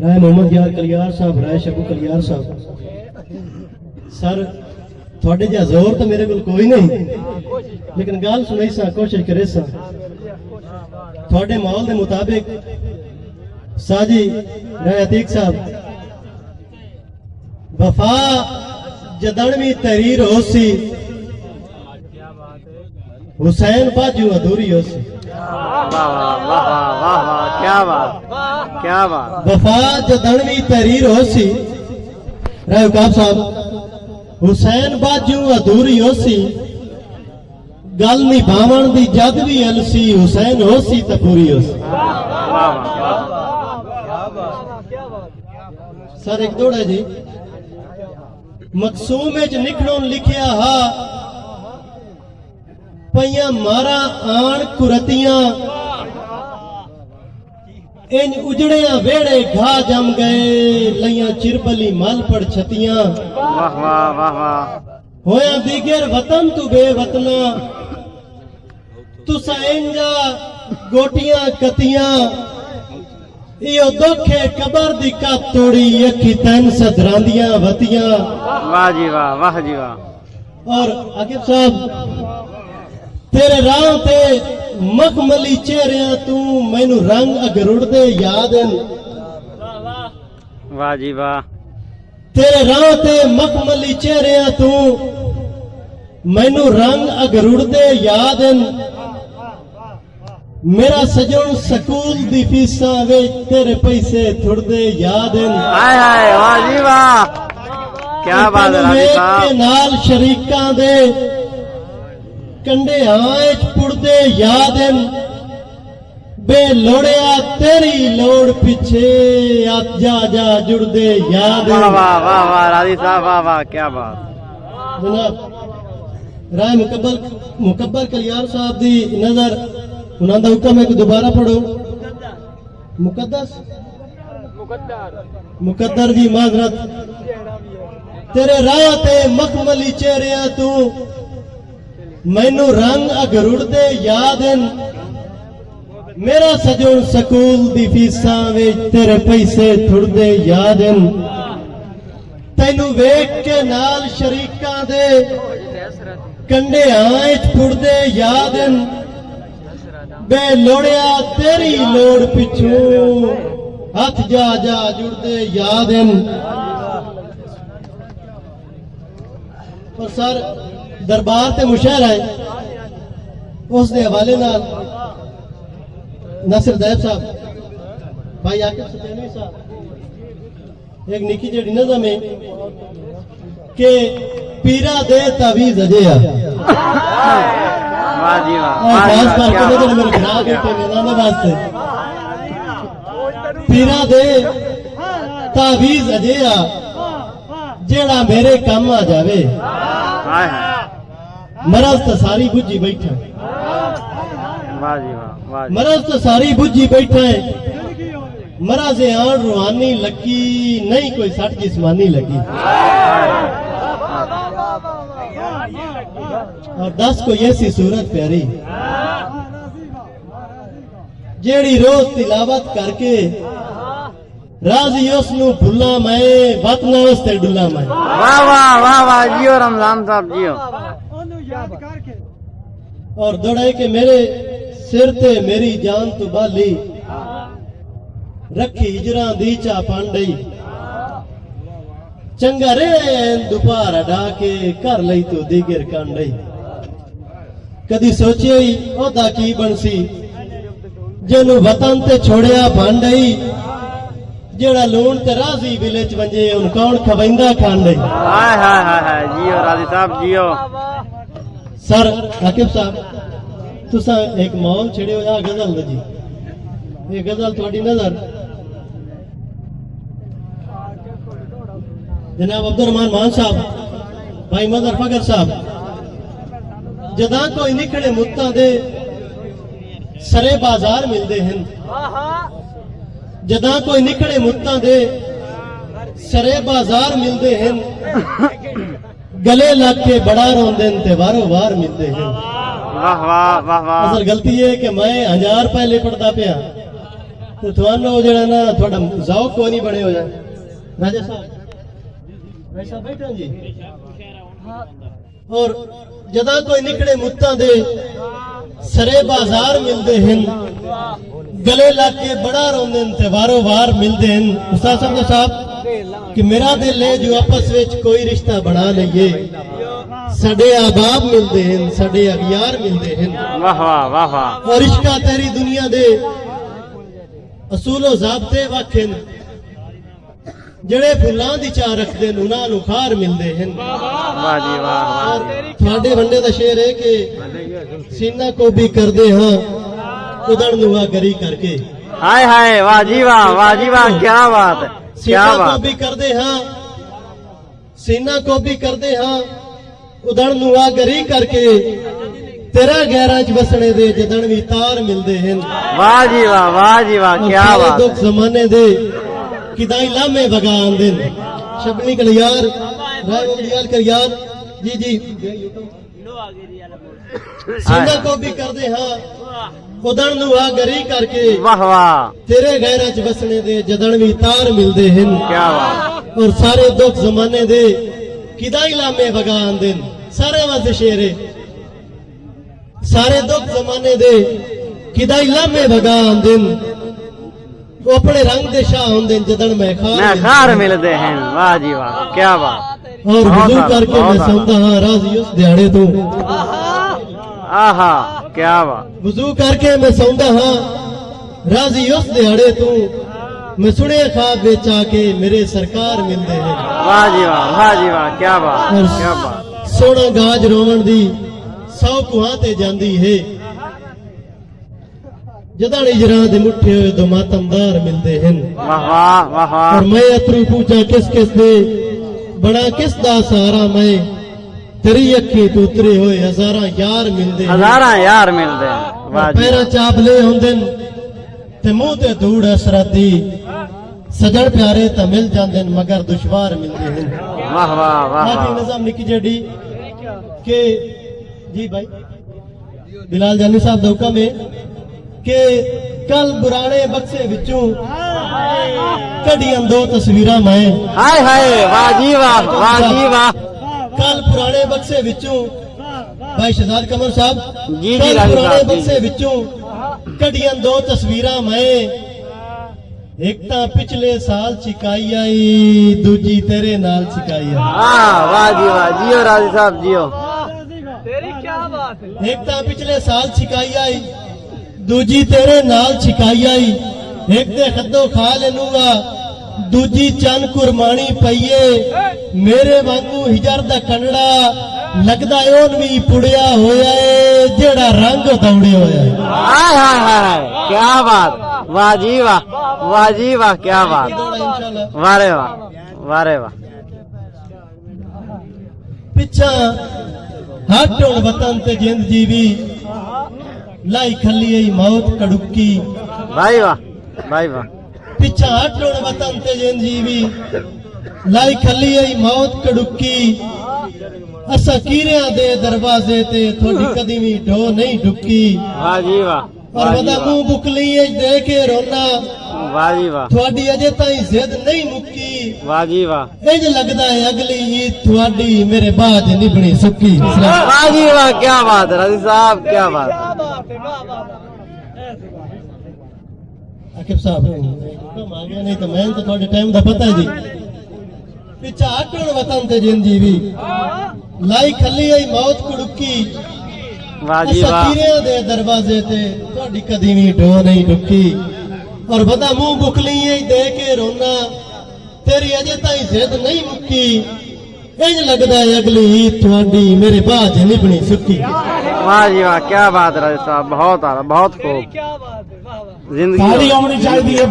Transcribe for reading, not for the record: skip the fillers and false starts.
राय मोहम्मद यार कलियार साहब, राय शकू कलियार साहब। सर थोड़े जा जोर तो मेरे को कोई नहीं, लेकिन गाल सुनाई सा, कोशिश करे सा थोड़े माहौल के मुताबिक। साजी राय अतीक साहब, वफा जदनवी तहरीर होसी, हुसैन बाजू अधूरी होसी। क्या बात। वफा जदनवी तहरीर होसी, राय उकाब साहब, हुसैन बाजू अधूरी होसी। गल निभावण दी जद भी अलसी, हुसैन होसी तो पूरी होसी। सर एक दौड़ है जी, मकसूम निकलों लिखिया हा, पइया मारा आन कुरतियां, इन उजड़िया वेड़े घा जम गए, लइया चिरबली मल पड़ छतियां। वाह वाह वाह वाह। होया दीगर वतन तू बेवतना, तुसा इंजा गोटियां कतियां। इयो दुखे कबर दी कत तोड़ी, अखी तैन सदरांदियां वतियां। वाह जी वाह, वाह जी वाह। और आकिब साहब, तेरे राह ते मखमली चेहरिया तू, मैनू रंग अगरुड़दे याद हैं। वाह जी वाह। तेरे राह ते मखमली चेहरिया तू, मैनू रंग अगरुड़दे याद हैं। मेरा सजन स्कूल दी फीसा वे, तेरे पैसे थुड़दे याद हैं। हाय हाय, वाह जी वाह, क्या बात है राजी साहब। के नाल शरीकां दे कंडे आँच पुड़दे याद हैं। बे लोड़िया तेरी लोड़ पिछे, आत जा जा जुड़दे याद हैं। वाह वाह वाह वाह राजी साहब, वाह वाह, क्या बात। जनाब राय मुकब्बर कलियार साहब दी नजर, उन्होंने हुक्म है कि दोबारा पढ़ो। मुकद्दर जी माजरत। तेरे राह ते मखमली चेहरिया तू, मैनू रंग अगरुड़दे याद हैं। मेरा सजन स्कूल दी फीसा वे, तेरे पैसे थुड़दे याद हैं। तैनू वेख के नाल शरीकां दे कंडे आँच फुड़दे याद हैं। बे लोड़िया तेरी लोड़ पिछू, हथ जा जा जुड़दे याद हैं। और सर दरबार ते मुशहर है, उस दे हवाले नाल नासिर दैब साहब, भाई आकिब सतैनवी साहब, एक निकी जेड़ी नज़म है के पीरा दे तावीज़ अजेया। वाह जी वाह, पीरा दे तावीज़ अजेया, जेड़ा मेरे काम आ जावे। मरज तो सारी बुझी बैठा, वाह जी वाह, वाह। मरज तो सारी बुझी बैठा है। मरज आन रूहानी लगी, नहीं कोई सट जिस्मानी लगी। और दस कोई ऐसी सूरत प्यारी, जेड़ी रोज तिलावत करके राजी उसनू भुला मैं, वतना उसते डुला मैं। वाह वाह वाह वाह, जियो रमजान साहब जियो। और दौड़े के मेरे सिर ते मेरी जान तू बाली, रखी हिजरा दी चा पांडई। चंगा रे दोपहर डा के कर लई तू दीगर कांडई। कदी सोचिया ही ओदा की बनसी, जेनू वतन ते छोड़िया भांडई। जेड़ा लूण ते राजी विलेज वंजे, उन कौन खवैंदा खांडई। हाय हाय हाय हाय, जियो राजी साहब जियो। सर आकिब साहब, तुसा एक माहौल छेड़े हो गजल जी। ये गजल थोड़ी नजर जनाब अब्दुर्रहमान मान साहब, भाई मदर फगर साहब, जदा कोई निकले मुत्ता दे सरे बाजार मिलते हैं। जदा कोई निकले मुत्ता दे सरे बाजार मिलते हैं। गले लग के बड़ा रोंदे ते वारो वार मिलते हैं। वाह वाह वाह वाह। असल गलती है कि मैं 1000 पहले पढ़ता पिया, ਤੇ ਤੁਹਾਨੂੰ ਜਿਹੜਾ ਨਾ ਤੁਹਾਡਾ ਜ਼ੌਕ ਕੋਈ ਨਹੀਂ ਬਣੇ ਹੋ ਜਾ ਰਾਜਾ ਸਾਹਿਬ ਵੈਸਾ ਬੈਠੋ ਜੀ और जदा कोई निकले मुत्तां दे सरे बाजार मिलते हैं गले लाके बड़ा रोंदे ते वारो वार मिलते हैं उस्ताद साहब कि मेरा दिल है जो आपस विच कोई रिश्ता बना लईए सडे अहबाब मिलते हैं सडे अगियार मिलते हैं वाह वाह वाह वाह और इश्का तेरी दुनिया दे असूलो ज़ाब्ते वखेन ਜਿਹੜੇ ਫੁੱਲਾਂ ਦੀ ਚਾਹ ਰੱਖਦੇ ਨੇ ਉਹਨਾਂ ਨੂੰ ਖਾਰ ਮਿਲਦੇ ਹਨ वाह जी वाह ਤੁਹਾਡੇ ਵੰਡੇ ਦਾ ਸ਼ੇਰ ਹੈ ਕਿ ਸੀਨਾ ਕੋ ਵੀ ਕਰਦੇ ਹਾਂ ਉਦਣ ਨੂੰ ਆ ਗਰੀ ਕਰਕੇ हाय हाय वाह जी वाह क्या बात है क्या ਸੀਨਾ ਕੋ बात ਵੀ ਕਰਦੇ ਹਾਂ ਸੀਨਾ ਕੋ ਵੀ ਕਰਦੇ ਹਾਂ ਉਦਣ ਨੂੰ ਆ ਗਰੀ ਕਰਕੇ ਤੇਰਾ ਗਹਿਰਾਂ ਚ ਵਸਣੇ ਦੇ ਜਦਣ ਵੀ ਤਾਰ ਮਿਲਦੇ ਹਨ वाह जी वाह क्या ਸਾਰੇ बात ਦੁੱਖ ਜ਼ਮਾਨੇ ਦੇ किदाई लामे बगा आंदिन शबनी कल यार राय दियाल कर यार जी जी सीना को भी कर दे हाँ उदण नु आ गरी करके वाह वाह तेरे गैरा च बसने दे जदन भी तार मिलते हैं क्या बात और सारे दुख जमाने दे किदाई लामे बगा आंदिन सारे वास्ते शेर है सारे दुख जमाने दे किदाई लामे बगा आंदिन वो अपने रंग दे शाह होंदे जदन में खार मिलते हैं वाह जी वाह क्या बात और वुजू करके मैं सौंदा हां राजी उस दिहाड़े तू आहा क्या बात वुजू करके मैं सौंदा हां राजी उस दिहाड़े तू मैं सुने ख्वाब विच आके मेरे सरकार मिलते हैं वाह जी वाह क्या बात सोना गाज रोवण दी 100 कुहां ते जांदी है जदन इजरा दे मुठे हुए दो मातमदार मिलते हैं वाह वाह और मैं अतरू पूछा किस किस दे बड़ा किस दा सहारा मैं तेरी अखी तो उतरे हुए हजारा यार मिलते हैं हजारा यार मिलते हैं वाह जी पैरा चापले होंदे ते मुंह ते धूड़ असराती सजन प्यारे तो मिल जाते मगर दुश्वार मिलते हैं वाह वाह निजाम निकी जेडी के जी भाई बिलाल जानी साहब दौका में के कल पुराने बक्से विचों कढ़ियां 2 तस्वीरां मैं हाय हाय वाह जी वाह कल पुराने बक्से विचों भाई शहजाद कमर साहब जी कल राजी पुराने साहब, बक्से विचों कढ़ियां 2 तस्वीरां मैं एक ता पिछले साल छिकाई आई दूजी तेरे नाल छिकाई आई हाँ वाह जी जियो राजी साहब जियो तेरी क्या बात है एक ता पिछले साल छिकाई आई दूजी तेरे नाल छिकाई आई एक ते खद्दो खा लेनूंगा दूजी चन कुरबानी पईए मेरे वांगू हिजर दा कंडा लगदा ओन भी पुड़िया होया है जेड़ा रंग दौड़े होया है हाय हाय हाय क्या बात वाह जी वाह क्या बात इंशाल्लाह वाह रे वाह पिछा हट हुण वतन ते जिंद जीवी लाई खली मौत कड़ुकी भाई वाह पिछा हट हुण वतन ते जिंद जीवी लाई खली मौत कड़ुकी असा कीरिया दे दरवाजे ते थोड़ी कदी भी ढो नहीं ढुकी वाह जी वाह और वदा मुंह बुकली दे के रोना वाह जी वाह थोड़ी अजे ताई जिद नहीं मुक्की वाह जी वाह इंज लगदा है अगली ईद थोड़ी मेरे बाद निभनी सुक्की वाह जी वाह क्या बात है राजी साहब क्या बात आकिब साहब हुक्म आ गया नहीं तो मैं तो थोड़े टाइम दा पता है जी पिछा हटण वतन ते जिंद जीवी लाई खली आई मौत कुड़ुकी वाह जी वाह कीरिया दे दरवाजे ते थोड़ी कदी भी ढो नहीं ढुकी और बदा मुंह बुकली दे के रोना तेरी अजे ताई जिद नहीं मुक्की इंज लगदा है अगली ईद थोड़ी मेरे बाद निभनी सुक्की वाह जी वाह क्या बात राजी साहब बहुत खूब क्या बात है वाह वाह जिंदगी होनी चाहिए